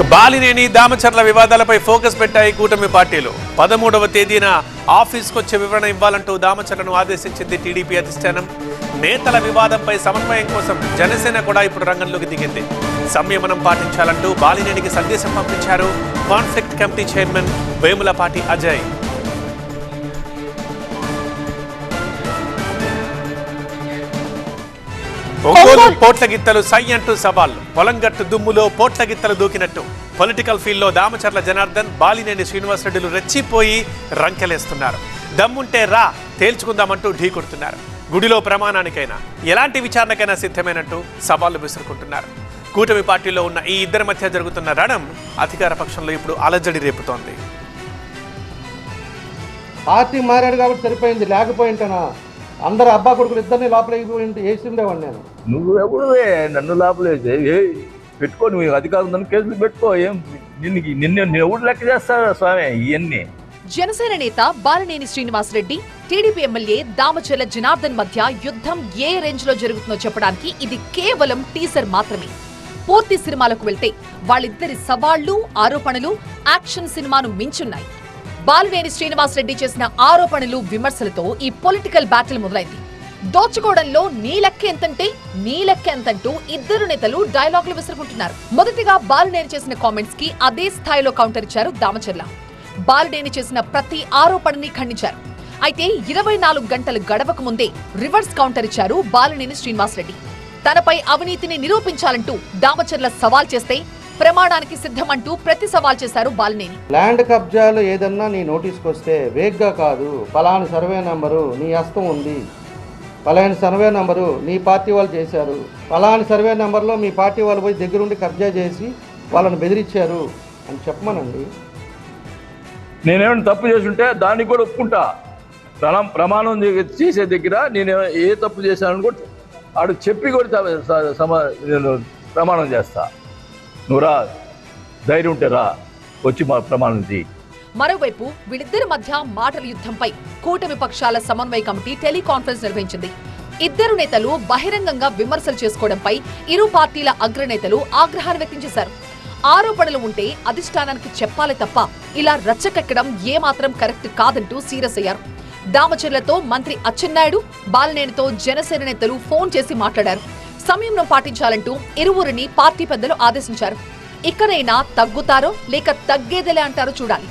Balineni Damacharla వివాదాలపై focus పెట్టాయి కూటమి పార్టీలు. 13వ తేదీన ఆఫీస్కు వచ్చే వివరణ ఇవ్వాలంటూ దామచర్లను ఆదేశించింది టీడీపీ అధిష్టానం. నేతల వివాదంపై సమన్వయం కోసం జనసేన కూడా ఇప్పుడు రంగంలోకి దిగింది. సంయమనం పాటించాలంటూ బాలినేనికి సందేశం పంపించారు conflict committee chairman Vemulapati Ajay. Ongole పోట్ల గిత్తలు సై అంటూ సవాల్. పొలంగట్టు దుమ్ములో పోట్ల గిత్తలు దూకినట్టు పొలిటికల్ ఫీల్డ్లో దామచర్ల జనార్దన్, బాలినేని శ్రీనివాసరెడ్డిలు రెచ్చిపోయి రంకెలేస్తున్నారు. దమ్ముంటే రా తేల్చుకుందామంటూ ఢీకొడుతున్నారు. గుడిలో ప్రమాణానికైనా ఎలాంటి విచారణకైనా సిద్ధమైనట్టు సవాళ్లు విసురుకుంటున్నారు. కూటమి పార్టీలో ఉన్న ఈ ఇద్దరి మధ్య జరుగుతున్న రణం అధికార పక్షంలో ఇప్పుడు అలజడి రేపుతోంది. పార్టీ మారాడు కాబట్టి సరిపోయింది, లేకపోయింటనా అందరు అబ్బా కొడుకులు ఇద్దరిని లోపల వేసిండేవాడిని నేను. నువ్వు ఎవరువే నన్ను లోపల పెట్టుకో, నువ్వు అధికారం నన్ను కేసులు పెట్టుకో. ఏం నిన్ను ఎవరు లెక్క చేస్తారా స్వామి ఇవన్నీ? జనసేన నేత బాలినేని శ్రీనివాసరెడ్డి, టీడీపీ ఎమ్మెల్యే దామచర్ల జనార్దన్ మధ్య యుద్ధం ఏ రేంజ్ లో జరుగుతుందో చెప్పడానికి ఇది కేవలం టీజర్ మాత్రమే. పూర్తి సినిమాలకు వెళ్తే వాళ్ళిద్దరి సవాళ్లు, ఆరోపణలు యాక్షన్ సినిమాను మించున్నాయి. బాలినేని శ్రీనివాసరెడ్డి చేసిన ఆరోపణలు, విమర్శలతో ఈ పొలిటికల్ బ్యాటిల్ మొదలైంది. దోచుకోవడంలో నీ లెక్క ఎంతంటే నీ లెక్క ఎంతంటూ ఇద్దరు నేతలు డైలాగులు విసురుకుంటున్నారు. మొదటిగా బాలినేని చేసిన కామెంట్స్ కి అదే స్థాయిలో కౌంటర్ ఇచ్చారు దామచర్ల. బాలినేని చేసిన ప్రతి ఆరోపణని ఖండించారు. అయితే 24 గంటలు గడవక ముందే రివర్స్ కౌంటర్ ఇచ్చారు బాలినేని శ్రీనివాసరెడ్డి. తనపై అవినీతిని నిరూపించాలంటూ దామచర్ల సవాల్ చేస్తే ప్రమాణానికి సిద్ధమంటూ ప్రతి సవాల్ చేశారు బాలినేని. ల్యాండ్ కబ్జాలు ఏదన్నా నీ నోటీస్కి వస్తే వేగ్గా కాదు, పలాని సర్వే నెంబరు నీ హస్తం ఉంది, పలాని సర్వే నెంబరు నీ పార్టీ వాళ్ళు చేశారు, పలాని సర్వే నెంబర్లో మీ పార్టీ వాళ్ళు పోయి దగ్గరుండి కబ్జా చేసి వాళ్ళని బెదిరించారు అని చెప్పమనండి. నేనేమైనా తప్పు చేస్తుంటే దానికి కూడా ఒప్పుకుంటా. ప్రమాణం చేసే దగ్గర నేను ఏ తప్పు చేశానని కూడా ఆడు చెప్పి కూడా నేను ప్రమాణం చేస్తా. నువ్వు రా, ధైర్యం ఉంటే రా, వచ్చి మా ప్రమాణం చేయి. మరోవైపు వీళ్ళిద్దరి మధ్య మాటల యుద్ధంపై కూటమి పక్షాల సమన్వయ కమిటీ టెలికాన్ఫరెన్స్ నిర్వహించింది. ఇద్దరు నేతలు బహిరంగంగా విమర్శలు చేసుకోవడంపై ఇరు పార్టీల అగ్రనేతలు ఆగ్రహాన్ని వ్యక్తం చేశారు. ఆరోపణలు ఉంటే అధిష్టానానికి చెప్పాలి తప్ప ఇలా రచ్చకెక్కడం ఏమాత్రం కరెక్ట్ కాదంటూ సీరియస్ అయ్యారు. దామచర్లతో మంత్రి అచ్చెన్నాయుడు, బాలినేనితో జనసేన నేతలు ఫోన్ చేసి మాట్లాడారు. సంయమనం పాటించాలంటూ ఇరువురిని పార్టీ పెద్దలు ఆదేశించారు. ఇకనైనా తగ్గుతారో లేక తగ్గేదేలే అంటారో చూడాలి.